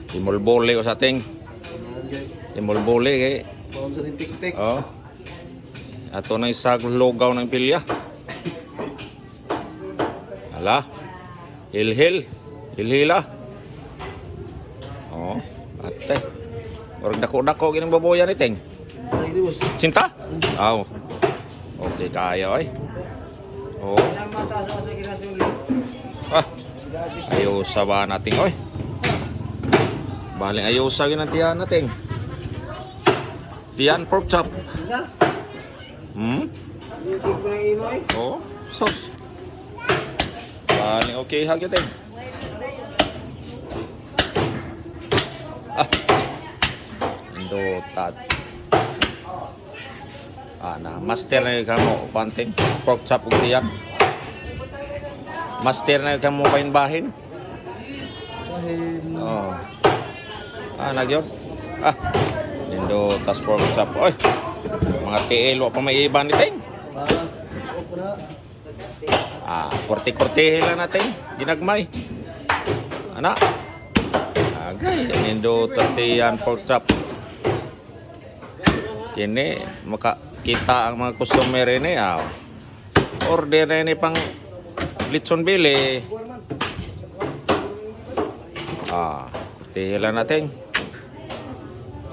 Timulbole ko sa ating. Timulbole kay. Bawang sa rin tik-tik. Oh. Ato na isa lugaw ng pilya. Ala. Hilhil. Hilhila. Oh. Ate. Orag dako-dako ginang baboyan ni Teng. Cinta? Aw. Okay kaya ay. Oh. Ah. Ayaw sa ba natin oy. Bali ayaw sa ginantihan natin. Tiyan pork chop. Oh, sos. Bali okay hagitin. Ah. Indotat. Na master na kamo panting pork chop ug tiyan. Master na kamo bahin-bahin. Oh. Nagyod. Nindo tas pork chop. Oy. Mga tiilo pa may iba ni Teng. Korte-korte lang natin. Ginagmay. Ana. Agay. Nindo tas tiyan pork chop. Kini makakita ang mga customer ini. Order na ini pang Litson Bili. Korte lang natin.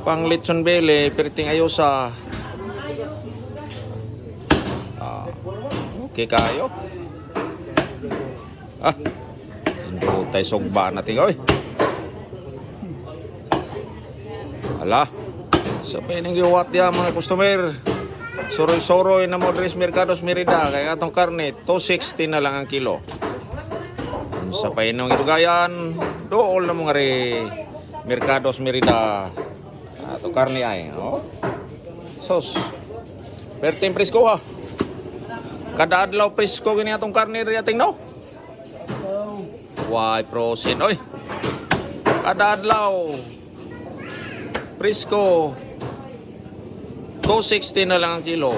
Pang Litson Bili, piriting ayosa. Okay kayo. Hindi tayo sugba natin. Oy. Ala. Sa pining giwat ya mga customer. Soroy-soroy na Modres Mercados Merida. Kaya atong karne, 260 na lang ang kilo. Sa painong idugayan, dool na mga Mercados Merida. Atong karne ay. Oh. Sos. Perting presko ha. Kada adlaw presko gini atong karne ri ating no. Why prosin oy. Kada adlaw presko 260 na lang ang kilo.